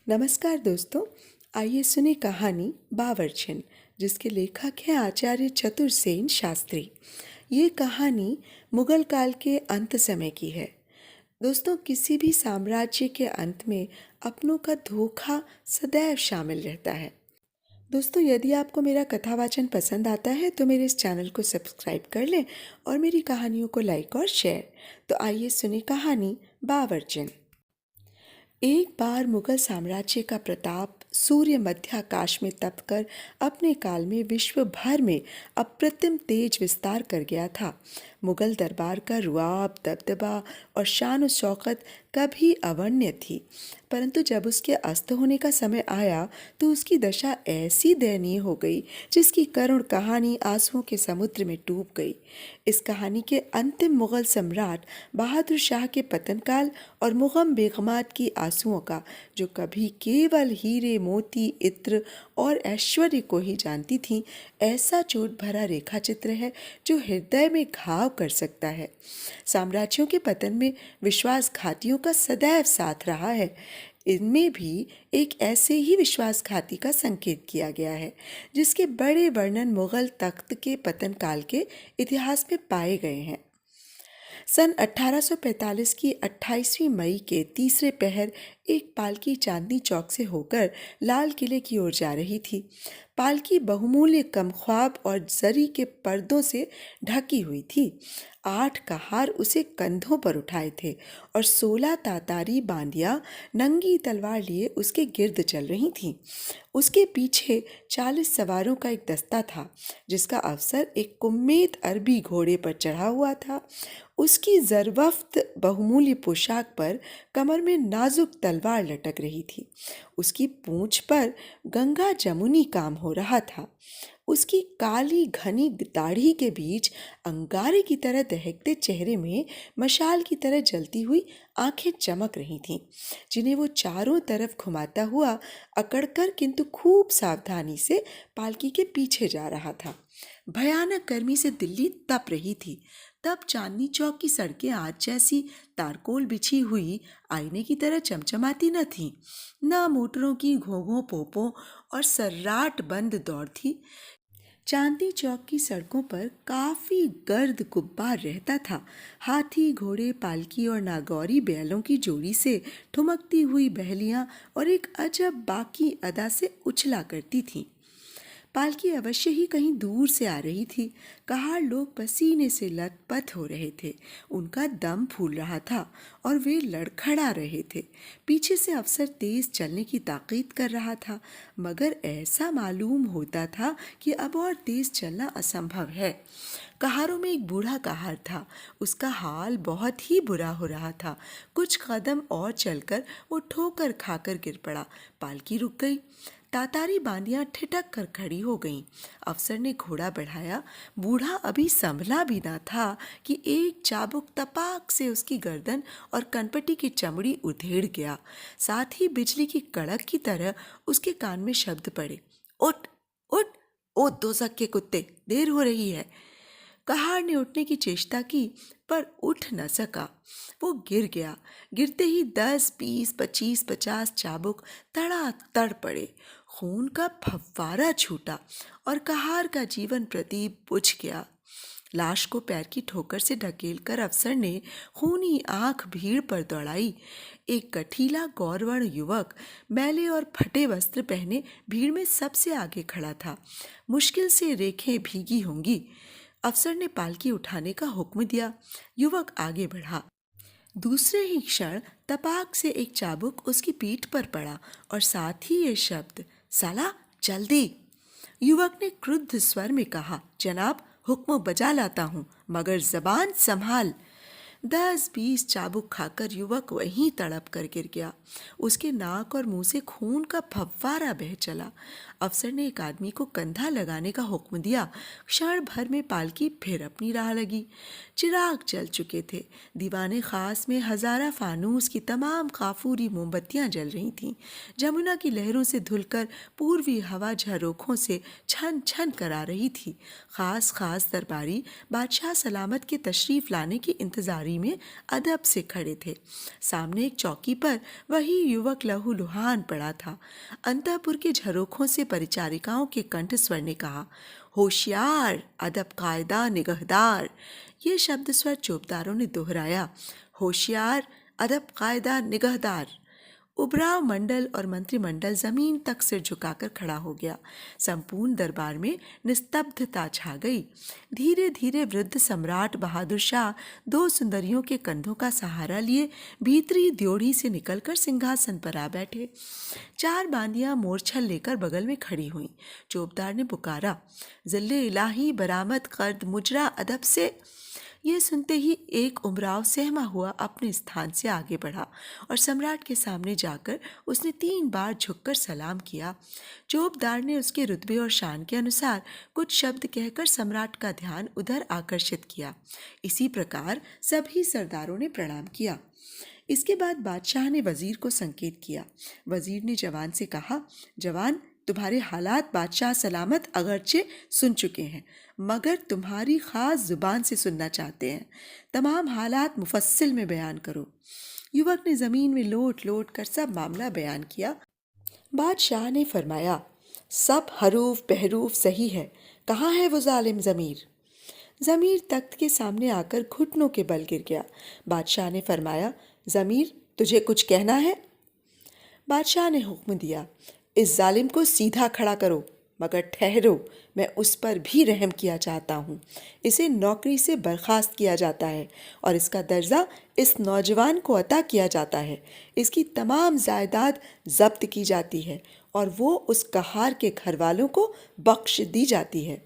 नमस्कार दोस्तों। आइए सुने कहानी बावर्चन, जिसके लेखक हैं आचार्य चतुरसेन शास्त्री। ये कहानी मुगल काल के अंत समय की है। दोस्तों, किसी भी साम्राज्य के अंत में अपनों का धोखा सदैव शामिल रहता है। दोस्तों, यदि आपको मेरा कथावाचन पसंद आता है तो मेरे इस चैनल को सब्सक्राइब कर लें और मेरी कहानियों को लाइक और शेयर। तो आइए सुने कहानी बावर्चन। एक बार मुगल साम्राज्य का प्रताप सूर्य मध्य आकाश में तपकर अपने काल में विश्व भर में अप्रतिम तेज विस्तार कर गया था। मुगल दरबार का रुआब, दबदबा और शान और शौकत कभी अवर्ण्य थी, परंतु जब उसके अस्त होने का समय आया तो उसकी दशा ऐसी दयनीय हो गई जिसकी करुण कहानी आंसुओं के समुद्र में डूब गई। इस कहानी के अंतिम मुगल सम्राट बहादुर शाह के पतन काल और मुगम बेगमात की आंसुओं का, जो कभी केवल हीरे, मोती, इत्र और ऐश्वर्य को ही जानती थीं, ऐसा चोट भरा रेखा चित्र है जो हृदय में घाव कर सकता है। साम्राज्यों के पतन में विश्वासघातियों का सदैव साथ रहा है। इनमें भी एक ऐसे ही विश्वासघाती का संकेत किया गया है, जिसके बड़े वर्णन मुगल तख्त के पतन काल के इतिहास में पाए गए हैं। सन 1845 की 28वीं मई के तीसरे पहर एक पालकी चांदनी चौक से होकर लाल किले की ओर जा रही थी। पालकी बहुमूल्य कमख्वाब और जरी के पर्दों से ढकी हुई थी। 8 कहार उसे कंधों पर उठाए थे और 16 तातारी बांदियां नंगी तलवार लिए उसके गिर्द चल रही थीं। उसके पीछे 40 सवारों का एक दस्ता था, जिसका अफसर एक कुम्मेद अरबी घोड़े पर चढ़ा हुआ था। उसकी जरवफ्त बहुमूल्य पोशाक पर कमर में नाजुक तलवार लटक रही थी। उसकी पूंछ पर गंगा जमुनी काम हो रहा था। उसकी काली घनी दाढ़ी के बीच अंगारे की तरह दहकते चेहरे में मशाल की तरह जलती हुई आंखें चमक रही थीं, जिन्हें वो चारों तरफ घुमाता हुआ अकड़कर किंतु खूब सावधानी से पालकी के पीछे जा रहा था। भयानक गर्मी से दिल्ली तप रही थी। तब चांदनी चौक की सड़कें आज जैसी तारकोल बिछी हुई आईने की तरह चमचमाती न थीं। न मोटरों की घोंघों पोपों और सर्राट बंद दौड़ थी। चांदनी चौक की सड़कों पर काफी गर्द गुब्बार रहता था। हाथी, घोड़े, पालकी और नागौरी बैलों की जोड़ी से ठुमकती हुई बहलियां और एक अजब बाकी अदा से उछला करती थीं। पालकी अवश्य ही कहीं दूर से आ रही थी। कहार लोग पसीने से लथपथ हो रहे थे। उनका दम फूल रहा था और वे लड़खड़ा रहे थे। पीछे से अफसर तेज चलने की ताकीद कर रहा था, मगर ऐसा मालूम होता था कि अब और तेज चलना असंभव है। कहारों में एक बूढ़ा कहार था। उसका हाल बहुत ही बुरा हो रहा था। कुछ कदम और चलकर वो ठोकर खाकर गिर पड़ा। पालकी रुक गई। तातारी बांदियां ठिठक कर खड़ी हो गईं। अफसर ने घोड़ा बढ़ाया। बूढ़ा अभी संभला भी ना था कि एक चाबुक तपाक से उसकी गर्दन और कनपटी की चमड़ी उधेड़ गया। साथ ही बिजली की कड़क की तरह उसके कान में शब्द पड़े, उठ उठ, ओ दोजक के कुत्ते, देर हो रही है। कहार ने उठने की चेष्टा की, पर उठ न सका। वो गिर गया। गिरते ही 10, 20, 25, 50 चाबुक तड़ातड़ पड़े। खून का फव्वारा छूटा और कहार का जीवन प्रदीप बुझ गया। लाश को पैर की ठोकर से ढकेलकर अफसर ने खूनी आंख भीड़ पर दौड़ाई। एक गठीला गौरवर्ण युवक मैले और फटे वस्त्र पहने भीड़ में सबसे आगे खड़ा था। मुश्किल से रेखें भीगी होंगी। अफसर ने पालकी उठाने का हुक्म दिया। युवक आगे बढ़ा। दूसरे ही क्षण तपाक से एक चाबुक उसकी पीठ पर पड़ा और साथ ही ये शब्द, साला जल्दी। युवक ने क्रुद्ध स्वर में कहा, जनाब, हुक्म बजा लाता हूं, मगर जबान संभाल। 10-20 चाबुक खाकर युवक वहीं तड़प कर गिर गया। उसके नाक और मुंह से खून का फव्वारा बह चला। अफसर ने एक आदमी को कंधा लगाने का हुक्म दिया। क्षण भर में पालकी फिर अपनी राह लगी। चिराग जल चुके थे। दीवाने खास में हजारा फानूस की तमाम काफूरी मोमबत्तियां जल रही थीं। जमुना की लहरों से धुलकर पूर्वी हवा झरोखों से छन छन कर आ रही थी। खास दरबारी बादशाह सलामत के तशरीफ लाने की इंतजारी सारी में अदब से खड़े थे। सामने एक चौकी पर वही युवक लहूलुहान पड़ा था। अंतःपुर के झरोखों से परिचारिकाओं के कंठ स्वर ने कहा, होशियार, अदब कायदा निगहदार। ये शब्द स्वर चौबदारों ने दोहराया, होशियार, अदब कायदा निगहदार। उबराव मंडल और मंत्रिमंडल जमीन तक सिर झुकाकर खड़ा हो गया। संपूर्ण दरबार में निस्तब्धता छा गई। धीरे धीरे वृद्ध सम्राट बहादुर शाह दो सुंदरियों के कंधों का सहारा लिए भीतरी द्योढ़ी से निकलकर सिंहासन पर आ बैठे। चार बांदियां मोरछल लेकर बगल में खड़ी हुईं। चौबदार ने पुकारा, जिल्ले इलाही बरामद कर्द मुजरा अदब से। ये सुनते ही एक उमराव सहमा हुआ अपने स्थान से आगे बढ़ा और सम्राट के सामने जाकर उसने 3 बार झुककर सलाम किया। चौबदार ने उसके रुतबे और शान के अनुसार कुछ शब्द कहकर सम्राट का ध्यान उधर आकर्षित किया। इसी प्रकार सभी सरदारों ने प्रणाम किया। इसके बाद बादशाह ने वजीर को संकेत किया। वजीर ने जवान से कहा, जवान, तुम्हारे हालात बादशाह सलामत अगरचे सुन चुके हैं, मगर तुम्हारी खास जुबान से सुनना चाहते हैं। तमाम हालात मुफस्सिल में बयान करो। युवक ने जमीन में लोट लोट कर सब मामला बयान किया। बादशाह ने फरमाया, सब हरूफ बहरूफ सही है, कहाँ है वो जालिम ज़मीर? ज़मीर तख्त के सामने आकर घुटनों के बल गिर गया। बादशाह ने फरमाया, ज़मीर, तुझे कुछ कहना है? बादशाह ने हुक्म दिया, इस जालिम को सीधा खड़ा करो, मगर ठहरो, मैं उस पर भी रहम किया चाहता हूँ। इसे नौकरी से बर्खास्त किया जाता है और इसका दर्जा इस नौजवान को अता किया जाता है। इसकी तमाम जायदाद जब्त की जाती है और वो उस कहार के घर वालों को बख्श दी जाती है।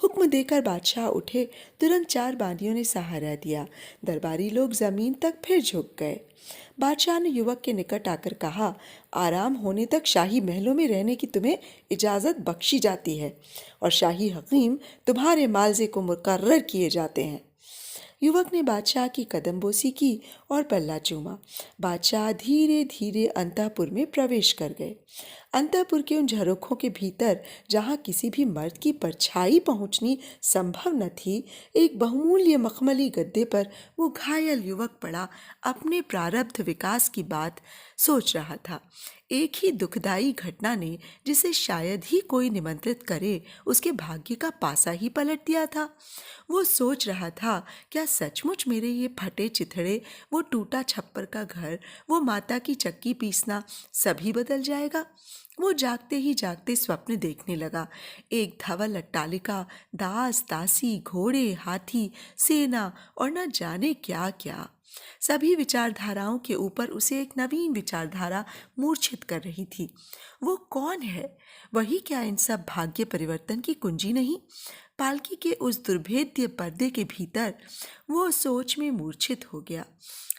हुक्म देकर बादशाह उठे। तुरंत 4 बांदियों ने सहारा दिया। दरबारी लोग जमीन तक फिर झुक गए। बादशाह ने युवक के निकट आकर कहा, आराम होने तक शाही महलों में रहने की तुम्हें इजाज़त बख्शी जाती है और शाही हकीम तुम्हारे मालजे को मुकर्रर किए जाते हैं। युवक ने बादशाह की कदमबोसी की और पल्ला चूमा। बादशाह धीरे धीरे अंतःपुर में प्रवेश कर गए। अंतःपुर के उन झरोखों के भीतर, जहाँ किसी भी मर्द की परछाई पहुँचनी संभव न थी, एक बहुमूल्य मखमली गद्दे पर वो घायल युवक पड़ा अपने प्रारब्ध विकास की बात सोच रहा था। एक ही दुखदाई घटना ने, जिसे शायद ही कोई निमंत्रित करे, उसके भाग्य का पासा ही पलट दिया था। वो सोच रहा था, क्या सचमुच मेरे ये फटे चिथड़े, वो टूटा छप्पर का घर, वो माता की चक्की पीसना सभी बदल जाएगा? वो जागते ही जागते स्वप्न देखने लगा। एक धवल अट्टालिका, दास दासी, घोड़े, हाथी, सेना और न जाने क्या क्या। सभी विचारधाराओं के ऊपर उसे एक नवीन विचारधारा मूर्छित कर रही थी। वो कौन है? वही क्या इन सब भाग्य परिवर्तन की कुंजी नहीं? पालकी के उस दुर्भेद्य पर्दे के भीतर वो सोच में मूर्छित हो गया।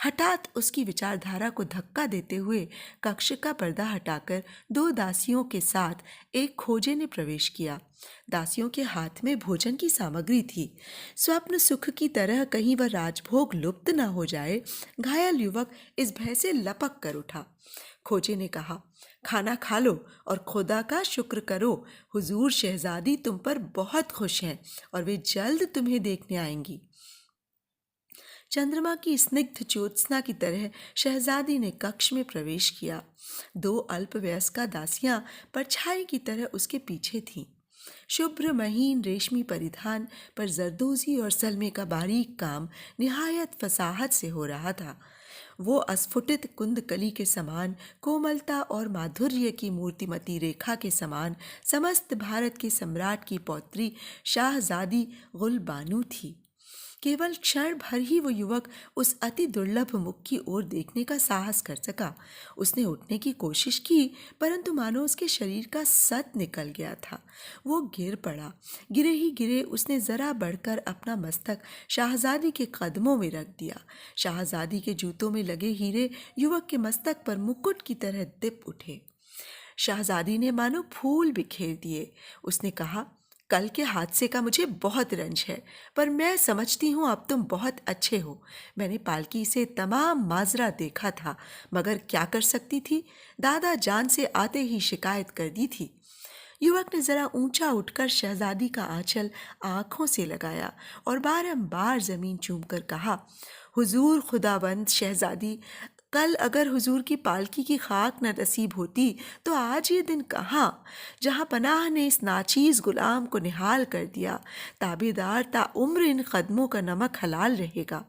हठात उसकी विचारधारा को धक्का देते हुए कक्ष का पर्दा हटाकर 2 दासियों के साथ एक खोजे ने प्रवेश किया। दासियों के हाथ में भोजन की सामग्री थी। स्वप्न सुख की तरह कहीं वह राजभोग लुप्त न हो जाए, घायल युवक इस भय से लपक कर उठा। खोजे ने कहा, खाना खा लो और खुदा का शुक्र करो, हुजूर शहजादी तुम पर बहुत खुश हैं और वे जल्द तुम्हें देखने आएंगी। चंद्रमा की स्निग्ध ज्योत्सना की तरह शहजादी ने कक्ष में प्रवेश किया। 2 अल्पवयस्का दासियां परछाई की तरह उसके पीछे थीं। शुभ्र महीन रेशमी परिधान पर जरदोजी और सलमे का बारीक काम निहायत फसाहत से हो रहा था। वो अस्फुटित कुंदकली के समान, कोमलता और माधुर्य की मूर्तिमती रेखा के समान समस्त भारत के सम्राट की पौत्री शाहजादी गुलबानू थी। केवल क्षण भर ही वो युवक उस अति दुर्लभ मुख की ओर देखने का साहस कर सका। उसने उठने की कोशिश की, परंतु मानो उसके शरीर का सत निकल गया था। वो गिर पड़ा। गिरे ही गिरे उसने जरा बढ़कर अपना मस्तक शाहजादी के कदमों में रख दिया। शाहजादी के जूतों में लगे हीरे युवक के मस्तक पर मुकुट की तरह दिप उठे। शाहजादी ने मानो फूल बिखेर दिए। उसने कहा, कल के हादसे का मुझे बहुत रंज है, पर मैं समझती हूँ अब तुम बहुत अच्छे हो। मैंने पालकी से तमाम माजरा देखा था, मगर क्या कर सकती थी? दादा जान से आते ही शिकायत कर दी थी। युवक ने जरा ऊंचा उठकर शहजादी का आंचल आंखों से लगाया और बारंबार जमीन चूमकर कहा, हुजूर खुदाबंद शहजादी, कल अगर हुजूर की पालकी की खाक न नसीब होती तो आज ये दिन कहाँ। जहाँ पनाह ने इस नाचीज गुलाम को निहाल कर दिया, ताबेदार ताउम्र इन कदमों का नमक हलाल रहेगा।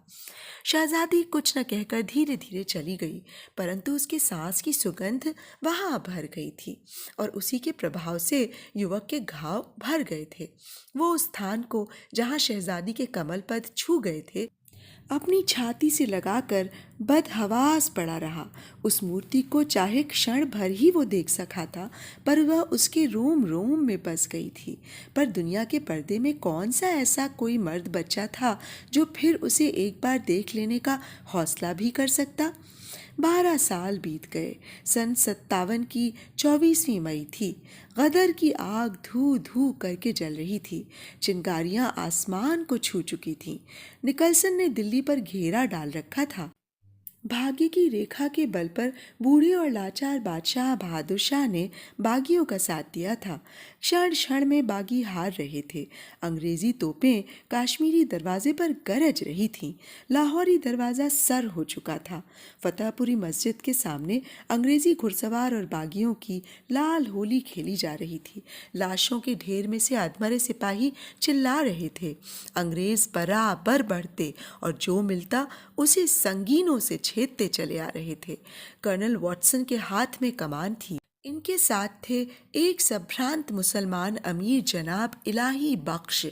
शहजादी कुछ न कहकर धीरे धीरे चली गई, परंतु उसके सांस की सुगंध वहाँ भर गई थी और उसी के प्रभाव से युवक के घाव भर गए थे। वो उस स्थान को जहाँ शहजादी के कमल पद छू गए थे अपनी छाती से लगाकर बदहवास पड़ा रहा। उस मूर्ति को चाहे क्षण भर ही वो देख सका था, पर वह उसके रोम रोम में बस गई थी। पर दुनिया के पर्दे में कौन सा ऐसा कोई मर्द बच्चा था जो फिर उसे एक बार देख लेने का हौसला भी कर सकता। 12 साल बीत गए। सन 57 की 24वीं मई थी। गदर की आग धू धू करके जल रही थी। चिंगारियां आसमान को छू चुकी थीं। निकलसन ने दिल्ली पर घेरा डाल रखा था। भाग्य की रेखा के बल पर बूढ़े और लाचार बादशाह बहादुर शाह ने बागियों का साथ दिया था। क्षण क्षण में बागी हार रहे थे। अंग्रेजी तोपें काश्मीरी दरवाजे पर गरज रही थीं। लाहौरी दरवाज़ा सर हो चुका था। फतेहपुरी मस्जिद के सामने अंग्रेजी घुड़सवार और बागियों की लाल होली खेली जा रही थी। लाशों के ढेर में से अधमरे सिपाही चिल्ला रहे थे। अंग्रेज बराबर बढ़ते और जो मिलता उसे संगीनों से छेदते चले आ रहे थे। कर्नल वॉटसन के हाथ में कमान थी। इनके साथ थे एक संभ्रांत मुसलमान अमीर जनाब इलाही बख्श।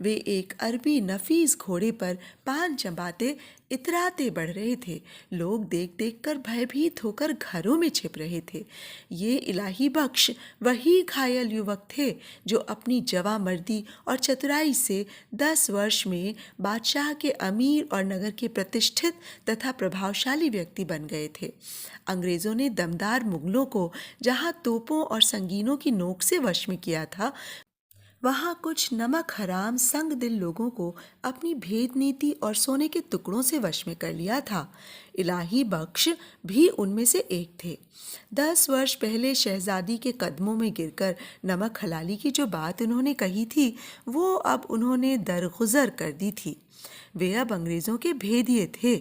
वे एक अरबी नफीस घोड़े पर पान चबाते इतराते बढ़ रहे थे। लोग देख देख कर भयभीत होकर घरों में छिप रहे थे। ये इलाही बख्श वही घायल युवक थे जो अपनी जवामर्दी और चतुराई से 10 वर्ष में बादशाह के अमीर और नगर के प्रतिष्ठित तथा प्रभावशाली व्यक्ति बन गए थे। अंग्रेज़ों ने दमदार मुगलों को जहाँ तोपों और संगीनों की नोक से वश में किया था, वहाँ कुछ नमक हराम संग दिल लोगों को अपनी भेद नीति और सोने के टुकड़ों से वश में कर लिया था। इलाही बख्श भी उनमें से एक थे। 10 वर्ष पहले शहजादी के कदमों में गिरकर नमक हलाली की जो बात उन्होंने कही थी, वो अब उन्होंने दरगुजर कर दी थी। वे अब अंग्रेज़ों के भेदिए थे।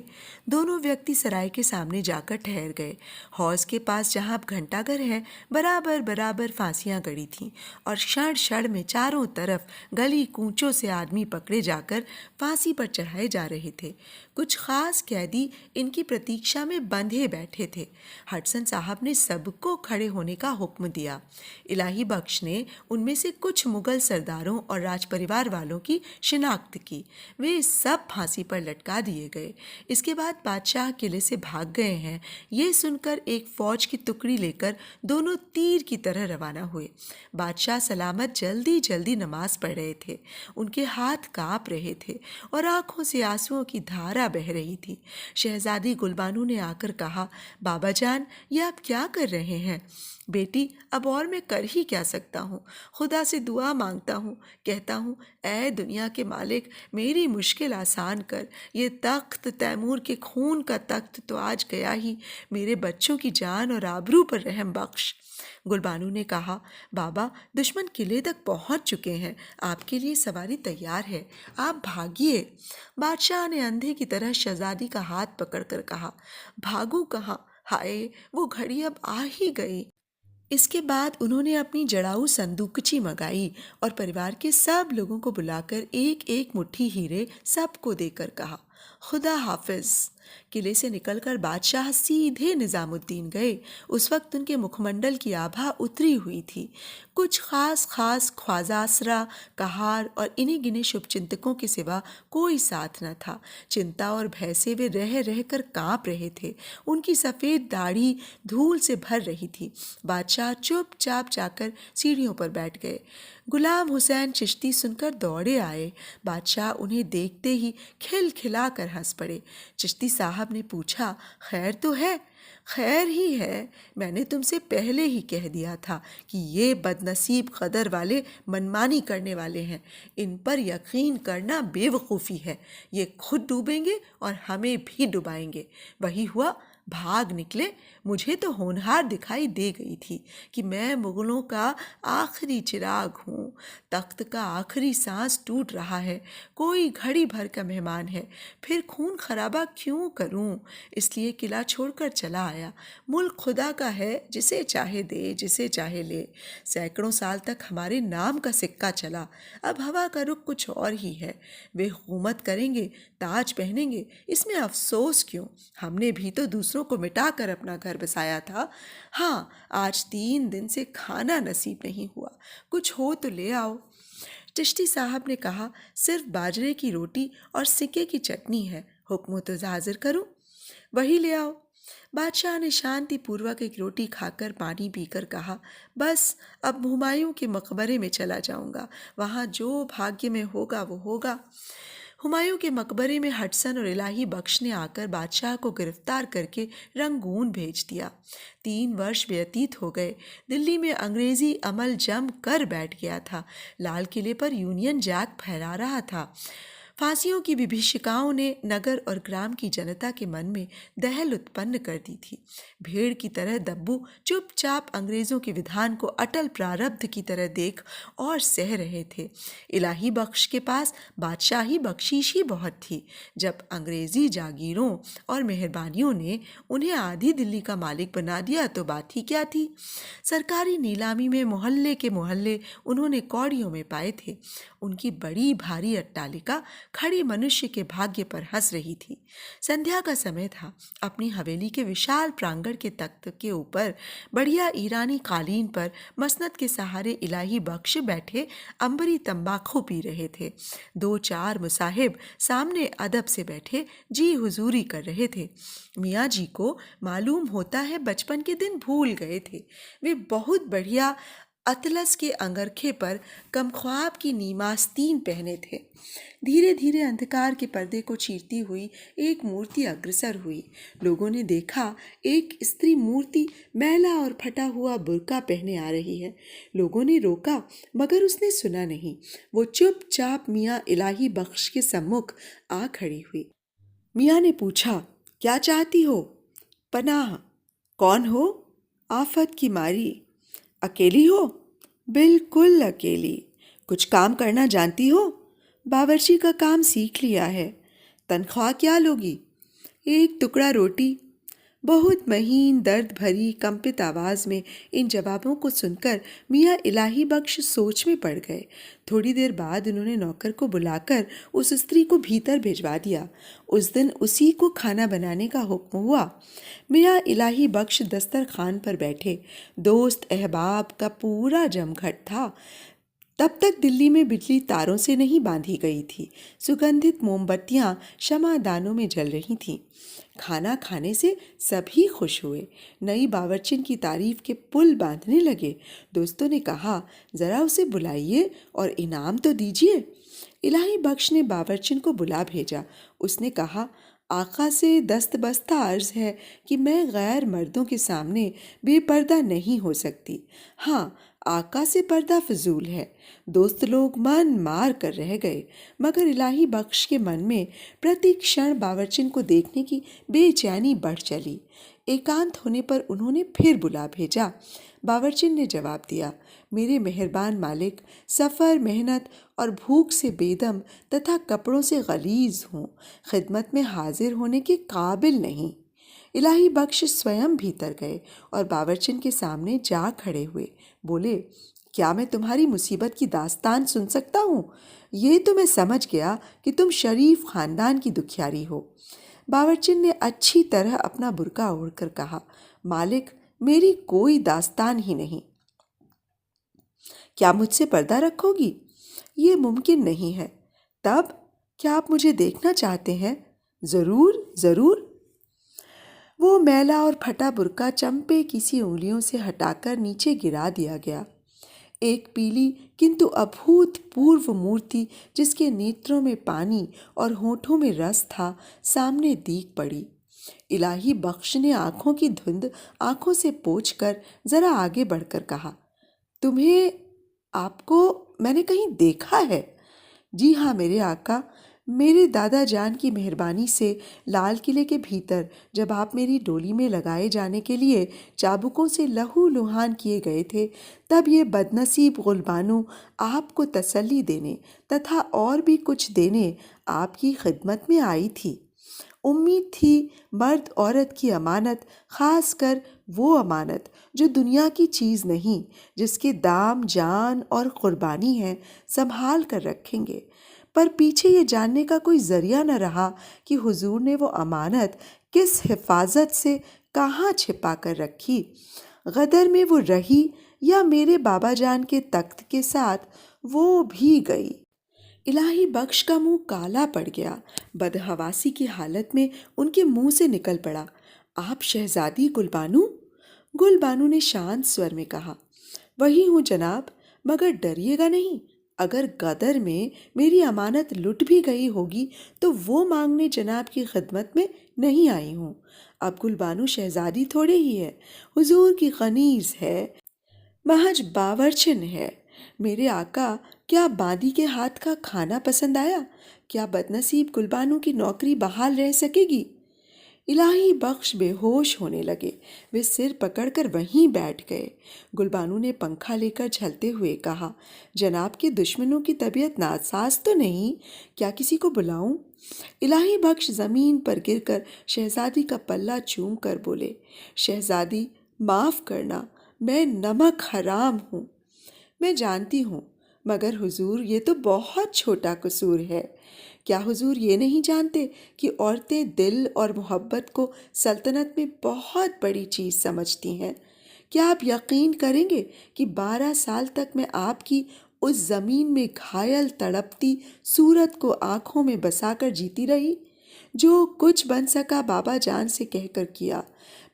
दोनों व्यक्ति सराय के सामने जाकर ठहर गए। हौज के पास जहाँ अब घंटाघर है, बराबर बराबर फांसियाँ गड़ी थीं और क्षण क्षण में चारों तरफ गली कूचों से आदमी पकड़े जाकर फांसी पर चढ़ाए जा रहे थे। कुछ खास कैदी इनकी प्रतीक्षा में बंधे बैठे थे। हडसन साहब ने सबको खड़े होने का हुक्म दिया। इलाही बख्श ने उनमें से कुछ मुगल सरदारों और राजपरिवार वालों की शिनाख्त की। वे सब फांसी पर लटका दिए गए। इसके बाद बादशाह किले से भाग गए हैं, ये सुनकर एक फौज की टुकड़ी लेकर दोनों तीर की तरह रवाना हुए। बादशाह सलामत जल्दी जल्दी नमाज पढ़ रहे थे। उनके हाथ कांप रहे थे और आंखों से आंसुओं की धारा बह रही थी। शहजादी गुलबानू ने आकर कहा, बाबा जान, ये आप क्या कर रहे हैं? बेटी, अब और मैं कर ही क्या सकता हूँ। खुदा से दुआ मांगता हूँ, कहता हूँ, ऐ दुनिया के मालिक, मेरी मुश्किल आसान कर। ये तख्त तैमूर के खून का तख्त तो आज गया ही, मेरे बच्चों की जान और आबरू पर रहम बख्श। गुलबानू ने कहा, बाबा, दुश्मन किले तक पहुंच चुके हैं। आपके लिए सवारी तैयार है, आप भागिए। बादशाह ने अंधे की तरह शहजादी का हाथ पकड़कर कहा, भागू कहाँ? हाय, वो घड़ी अब आ ही गई। इसके बाद उन्होंने अपनी जड़ाऊ संदूकची मंगाई और परिवार के सब लोगों को बुलाकर एक एक मुट्ठी हीरे सबको देकर कहा, खुदा हाफिज। किले से निकलकर बादशाह सीधे निजामुद्दीन गए। उस वक्त उनके मुखमंडल की आभा उतरी हुई थी। कुछ खास ख्वाजासरा, कहार और इन्हीं गिने शुभचिंतकों के सिवा कोई साथ न था। चिंता और भय से वे रह रह कर काँप रहे थे। उनकी सफ़ेद दाढ़ी धूल से भर रही थी। बादशाह चुपचाप जाकर सीढ़ियों पर बैठ गए। गुलाम हुसैन चिश्ती सुनकर दौड़े आए। बादशाह उन्हें देखते ही खिलखिला कर हंस पड़े। चिश्ती साहब ने पूछा, खैर तो है? खैर ही है। मैंने तुमसे पहले ही कह दिया था कि ये बदनसीब कदर वाले मनमानी करने वाले हैं। इन पर यकीन करना बेवकूफ़ी है। ये खुद डूबेंगे और हमें भी डुबाएंगे। वही हुआ, भाग निकले। मुझे तो होनहार दिखाई दे गई थी कि मैं मुगलों का आखिरी चिराग हूँ। तख्त का आखिरी सांस टूट रहा है, कोई घड़ी भर का मेहमान है, फिर खून खराबा क्यों करूँ? इसलिए किला छोड़कर चला आया। मुल्क खुदा का है, जिसे चाहे दे, जिसे चाहे ले। सैकड़ों साल तक हमारे नाम का सिक्का चला, अब हवा का रुख कुछ और ही है। वे हुकूमत करेंगे, ताज पहनेंगे, इसमें अफसोस क्यों? हमने भी तो दूसरों को मिटाकर अपना घर बसाया था। हाँ, आज 3 दिन से खाना नसीब नहीं हुआ, कुछ हो तो ले आओ। चिश्ती साहब ने कहा, सिर्फ बाजरे की रोटी और सिक्के की चटनी है, हुक्म तो हाजिर करूं? वही ले आओ। बादशाह ने शांति पूर्वक एक रोटी खाकर पानी पीकर कहा, बस अब हुमायूं के मकबरे में चला जाऊंगा, वहां जो भाग्य में होगा वो होगा। हुमायूं के मकबरे में हडसन और इलाही बख्श ने आकर बादशाह को गिरफ्तार करके रंगून भेज दिया। 3 वर्ष व्यतीत हो गए। दिल्ली में अंग्रेजी अमल जम कर बैठ गया था। लाल किले पर यूनियन जैक फहरा रहा था। फांसियों की विभीषिकाओं ने नगर और ग्राम की जनता के मन में दहल उत्पन्न कर दी थी। भेड़ की तरह दब्बू चुपचाप अंग्रेजों के विधान को अटल प्रारब्ध की तरह देख और सह रहे थे। इलाही बख्श के पास बादशाही बख्शीश ही बहुत थी। जब अंग्रेजी जागीरों और मेहरबानियों ने उन्हें आधी दिल्ली का मालिक बना दिया तो बात ही क्या थी। सरकारी नीलामी में मोहल्ले के मोहल्ले उन्होंने कौड़ियों में पाए थे। उनकी बड़ी भारी अट्टालिका खड़ी मनुष्य के भाग्य पर हंस रही थी। संध्या का समय था। अपनी हवेली के विशाल प्रांगण के तख्त के ऊपर बढ़िया ईरानी कालीन पर मसनद के सहारे इलाही बख्श बैठे अंबरी तंबाकू पी रहे थे। 2-4 मुसाहिब सामने अदब से बैठे जी हुजूरी कर रहे थे। मियाँ जी को मालूम होता है बचपन के दिन भूल गए थे। वे बहुत बढ़िया अतलस के अंगरखे पर कमख्वाब की नीमास्तीन पहने थे। धीरे धीरे अंधकार के पर्दे को चीरती हुई एक मूर्ति अग्रसर हुई। लोगों ने देखा एक स्त्री मूर्ति मैला और फटा हुआ बुर्का पहने आ रही है। लोगों ने रोका मगर उसने सुना नहीं। वो चुपचाप मियाँ इलाही बख्श के सम्मुख आ खड़ी हुई। मियाँ ने पूछा, क्या चाहती हो? पनाह। कौन हो? आफत की मारी। अकेली हो? बिल्कुल अकेली। कुछ काम करना जानती हो? बावर्ची का काम सीख लिया है। तनख्वाह क्या लोगी? 1 टुकड़ा रोटी। बहुत महीन दर्द भरी कंपित आवाज़ में इन जवाबों को सुनकर मियाँ इलाही बख्श सोच में पड़ गए। थोड़ी देर बाद उन्होंने नौकर को बुलाकर उस स्त्री को भीतर भिजवा दिया। उस दिन उसी को खाना बनाने का हुक्म हुआ। मियाँ इलाही बख्श दस्तरखान पर बैठे। दोस्त अहबाब का पूरा जमघट था। तब तक दिल्ली में बिजली तारों से नहीं बांधी गई थी। सुगंधित मोमबत्तियां शमादानों में जल रही थीं। खाना खाने से सभी खुश हुए। नई बावर्चिन की तारीफ के पुल बांधने लगे। दोस्तों ने कहा, जरा उसे बुलाइए और इनाम तो दीजिए। इलाही बख्श ने बावर्चिन को बुला भेजा। उसने कहा, आका से दस्तबस्ता अर्ज है कि मैं गैर मर्दों के सामने बेपर्दा नहीं हो सकती। हाँ, आका से पर्दा फजूल है। दोस्त लोग मन मार कर रह गए, मगर इलाही बख्श के मन में प्रति क्षण बावर्चिन को देखने की बेचैनी बढ़ चली। एकांत होने पर उन्होंने फिर बुला भेजा। बावर्चिन ने जवाब दिया, मेरे मेहरबान मालिक, सफ़र, मेहनत और भूख से बेदम तथा कपड़ों से गलीज हूँ, खिदमत में हाजिर होने के काबिल नहीं। इलाही बख्श स्वयं भीतर गए और बावर्चिन के सामने जा खड़े हुए। बोले, क्या मैं तुम्हारी मुसीबत की दास्तान सुन सकता हूँ? ये तो मैं समझ गया कि तुम शरीफ खानदान की दुखियारी हो। बावर्चिन ने अच्छी तरह अपना बुर्का ओढ़कर कहा, मालिक, मेरी कोई दास्तान ही नहीं। क्या मुझसे पर्दा रखोगी? ये मुमकिन नहीं है। तब क्या आप मुझे देखना चाहते हैं? ज़रूर ज़रूर। वो मैला और फटा बुर्का चंपे की सी उंगलियों से हटाकर नीचे गिरा दिया गया। एक पीली किंतु अभूतपूर्व मूर्ति, जिसके नेत्रों में पानी और होठों में रस था, सामने दीख पड़ी। इलाही बख्श ने आंखों की धुंध आंखों से पोंछकर जरा आगे बढ़कर कहा, तुम्हें, आपको मैंने कहीं देखा है? जी हाँ मेरे आका, मेरे दादा जान की मेहरबानी से लाल किले के भीतर जब आप मेरी डोली में लगाए जाने के लिए चाबुकों से लहू लुहान किए गए थे, तब ये बदनसीब गुलबानू आपको तसल्ली देने तथा और भी कुछ देने आपकी खिदमत में आई थी। उम्मीद थी मर्द औरत की अमानत, खास कर वो अमानत जो दुनिया की चीज़ नहीं, जिसके दाम जान और कुर्बानी है, संभाल कर रखेंगे। पर पीछे ये जानने का कोई जरिया न रहा कि हुजूर ने वो अमानत किस हिफाजत से कहाँ छिपा कर रखी। गदर में वो रही या मेरे बाबा जान के तख्त के साथ वो भी गई। इलाही बख्श का मुंह काला पड़ गया। बदहवासी की हालत में उनके मुंह से निकल पड़ा, आप शहजादी गुलबानू? गुलबानू ने शांत स्वर में कहा, वही हूँ जनाब, मगर डरिएगा नहीं। अगर गदर में मेरी अमानत लुट भी गई होगी तो वो मांगने जनाब की खिदमत में नहीं आई हूँ। अब गुलबानू शहजादी थोड़े ही है, हुजूर की खनीज है, महज बावर्चन है। मेरे आका, क्या बादी के हाथ का खाना पसंद आया? क्या बदनसीब गुलबानू की नौकरी बहाल रह सकेगी? इलाही बख्श बेहोश होने लगे। वे सिर पकड़कर वहीं बैठ गए। गुलबानू ने पंखा लेकर झलते हुए कहा, जनाब के दुश्मनों की तबीयत नासाज तो नहीं? क्या किसी को बुलाऊं? इलाही बख्श जमीन पर गिरकर शहजादी का पल्ला चूम कर बोले, शहजादी माफ करना, मैं नमक हराम हूँ। मैं जानती हूँ, मगर हुजूर ये तो बहुत छोटा कसूर है। क्या हुजूर ये नहीं जानते कि औरतें दिल और मोहब्बत को सल्तनत में बहुत बड़ी चीज़ समझती हैं? क्या आप यकीन करेंगे कि 12 साल तक मैं आपकी उस ज़मीन में घायल तड़पती सूरत को आंखों में बसाकर जीती रही? जो कुछ बन सका बाबा जान से कहकर किया।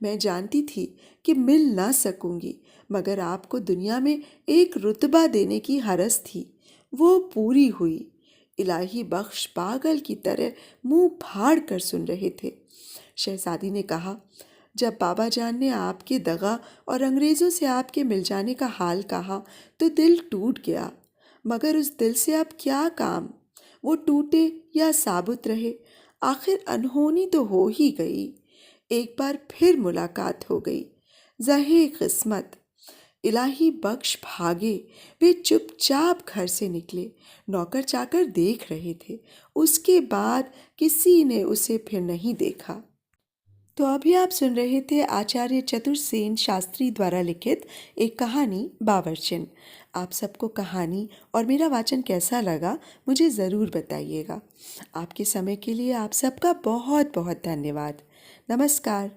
मैं जानती थी कि मिल ना सकूंगी, मगर आपको दुनिया में एक रुतबा देने की हरस थी, वो पूरी हुई। इलाही बख्श पागल की तरह मुंह फाड़ कर सुन रहे थे। शहजादी ने कहा, जब बाबा जान ने आपके दगा और अंग्रेज़ों से आपके मिल जाने का हाल कहा तो दिल टूट गया, मगर उस दिल से अब क्या काम? वो टूटे या साबुत रहे, आखिर अनहोनी तो हो ही गई। एक बार फिर मुलाकात हो गई, ज़हे किस्मत। इलाही बख्श भागे। वे चुपचाप घर से निकले। नौकर चाकर देख रहे थे। उसके बाद किसी ने उसे फिर नहीं देखा। तो अभी आप सुन रहे थे आचार्य चतुर्सेन शास्त्री द्वारा लिखित एक कहानी बावर्चन। आप सबको कहानी और मेरा वाचन कैसा लगा मुझे ज़रूर बताइएगा। आपके समय के लिए आप सबका बहुत बहुत धन्यवाद। नमस्कार।